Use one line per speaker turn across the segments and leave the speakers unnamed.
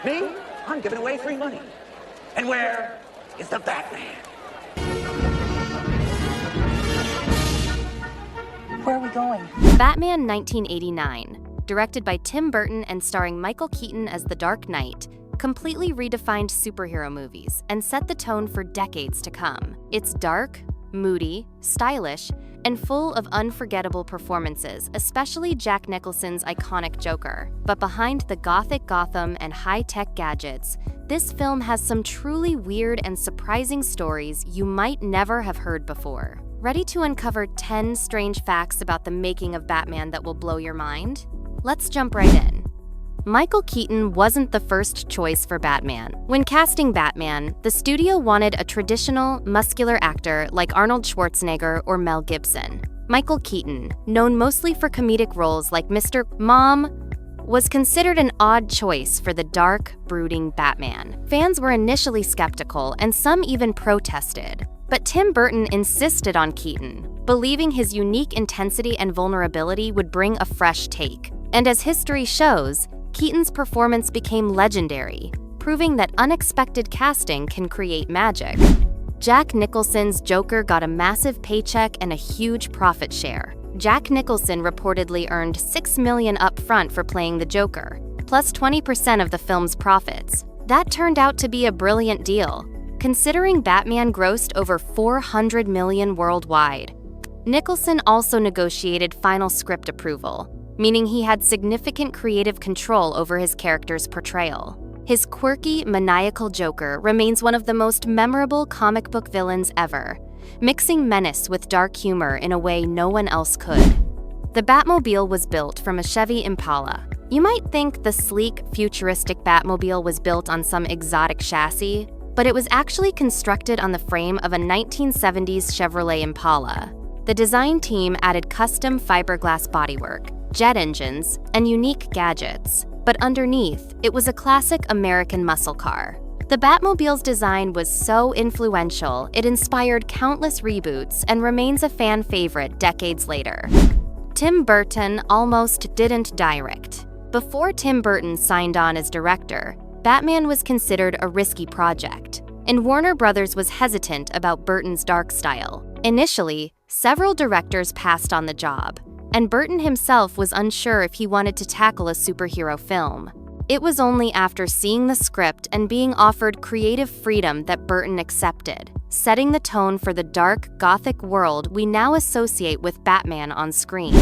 Me? I'm giving away free money. And where is the Batman? Where are we going?
Batman 1989, directed by Tim Burton and starring Michael Keaton as the Dark Knight, completely redefined superhero movies and set the tone for decades to come. It's dark, moody, stylish, and full of unforgettable performances, especially Jack Nicholson's iconic Joker. But behind the gothic Gotham and high-tech gadgets, this film has some truly weird and surprising stories you might never have heard before. Ready to uncover 10 strange facts about the making of Batman that will blow your mind? Let's jump right in. Michael Keaton wasn't the first choice for Batman. When casting Batman, the studio wanted a traditional, muscular actor like Arnold Schwarzenegger or Mel Gibson. Michael Keaton, known mostly for comedic roles like Mr. Mom, was considered an odd choice for the dark, brooding Batman. Fans were initially skeptical, and some even protested. But Tim Burton insisted on Keaton, believing his unique intensity and vulnerability would bring a fresh take. And as history shows, Keaton's performance became legendary, proving that unexpected casting can create magic. Jack Nicholson's Joker got a massive paycheck and a huge profit share. Jack Nicholson reportedly earned $6 million upfront for playing the Joker, plus 20% of the film's profits. That turned out to be a brilliant deal, considering Batman grossed over $400 million worldwide. Nicholson also negotiated final script approval, meaning he had significant creative control over his character's portrayal. His quirky, maniacal Joker remains one of the most memorable comic book villains ever, mixing menace with dark humor in a way no one else could. The Batmobile was built from a Chevy Impala. You might think the sleek, futuristic Batmobile was built on some exotic chassis, but it was actually constructed on the frame of a 1970s Chevrolet Impala. The design team added custom fiberglass bodywork, jet engines, and unique gadgets, but underneath, it was a classic American muscle car. The Batmobile's design was so influential, it inspired countless reboots and remains a fan favorite decades later. Tim Burton almost didn't direct. Before Tim Burton signed on as director, Batman was considered a risky project, and Warner Brothers was hesitant about Burton's dark style. Initially, several directors passed on the job, and Burton himself was unsure if he wanted to tackle a superhero film. It was only after seeing the script and being offered creative freedom that Burton accepted, setting the tone for the dark, gothic world we now associate with Batman on screen.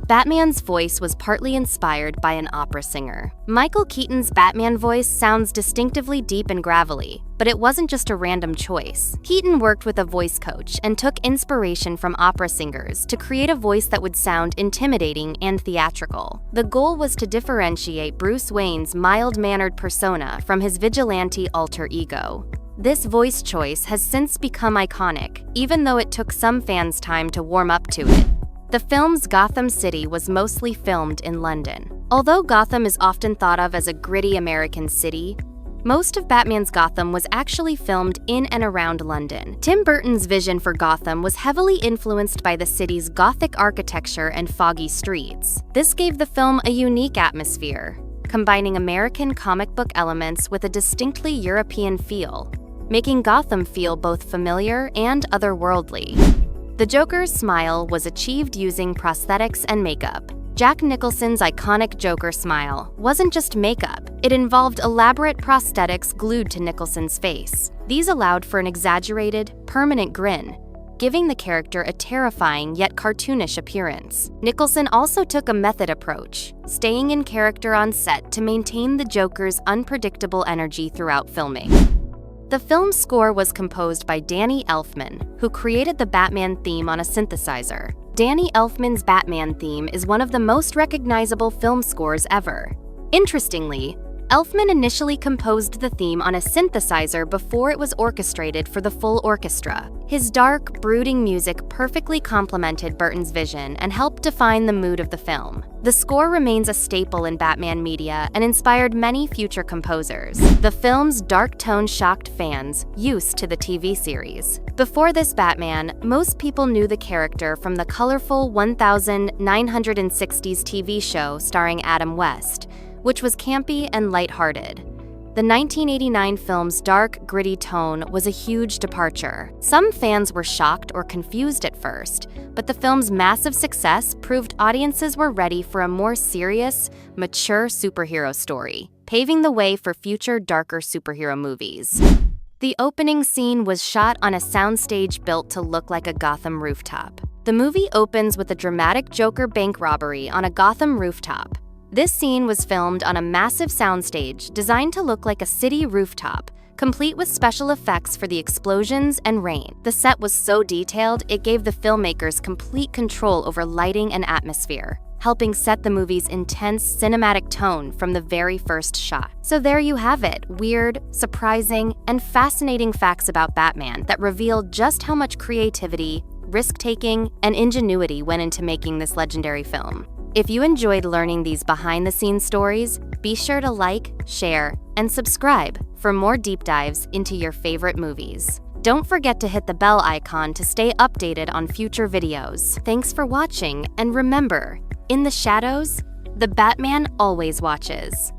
Batman's voice was partly inspired by an opera singer. Michael Keaton's Batman voice sounds distinctively deep and gravelly, but it wasn't just a random choice. Keaton worked with a voice coach and took inspiration from opera singers to create a voice that would sound intimidating and theatrical. The goal was to differentiate Bruce Wayne's mild-mannered persona from his vigilante alter ego. This voice choice has since become iconic, even though it took some fans time to warm up to it. The film's Gotham City was mostly filmed in London. Although Gotham is often thought of as a gritty American city, most of Batman's Gotham was actually filmed in and around London. Tim Burton's vision for Gotham was heavily influenced by the city's Gothic architecture and foggy streets. This gave the film a unique atmosphere, combining American comic book elements with a distinctly European feel, making Gotham feel both familiar and otherworldly. The Joker's smile was achieved using prosthetics and makeup. Jack Nicholson's iconic Joker smile wasn't just makeup, it involved elaborate prosthetics glued to Nicholson's face. These allowed for an exaggerated, permanent grin, giving the character a terrifying yet cartoonish appearance. Nicholson also took a method approach, staying in character on set to maintain the Joker's unpredictable energy throughout filming. The film's score was composed by Danny Elfman, who created the Batman theme on a synthesizer. Danny Elfman's Batman theme is one of the most recognizable film scores ever. Interestingly, Elfman initially composed the theme on a synthesizer before it was orchestrated for the full orchestra. His dark, brooding music perfectly complemented Burton's vision and helped define the mood of the film. The score remains a staple in Batman media and inspired many future composers. The film's dark tone shocked fans used to the TV series. Before this Batman, most people knew the character from the colorful 1960s TV show starring Adam West, which was campy and lighthearted. The 1989 film's dark, gritty tone was a huge departure. Some fans were shocked or confused at first, but the film's massive success proved audiences were ready for a more serious, mature superhero story, paving the way for future darker superhero movies. The opening scene was shot on a soundstage built to look like a Gotham rooftop. The movie opens with a dramatic Joker bank robbery on a Gotham rooftop. This scene was filmed on a massive soundstage designed to look like a city rooftop, complete with special effects for the explosions and rain. The set was so detailed, it gave the filmmakers complete control over lighting and atmosphere, helping set the movie's intense cinematic tone from the very first shot. So there you have it, weird, surprising, and fascinating facts about Batman that reveal just how much creativity, risk-taking, and ingenuity went into making this legendary film. If you enjoyed learning these behind-the-scenes stories, be sure to like, share, and subscribe for more deep dives into your favorite movies. Don't forget to hit the bell icon to stay updated on future videos. Thanks for watching, and remember, in the shadows, the Batman always watches.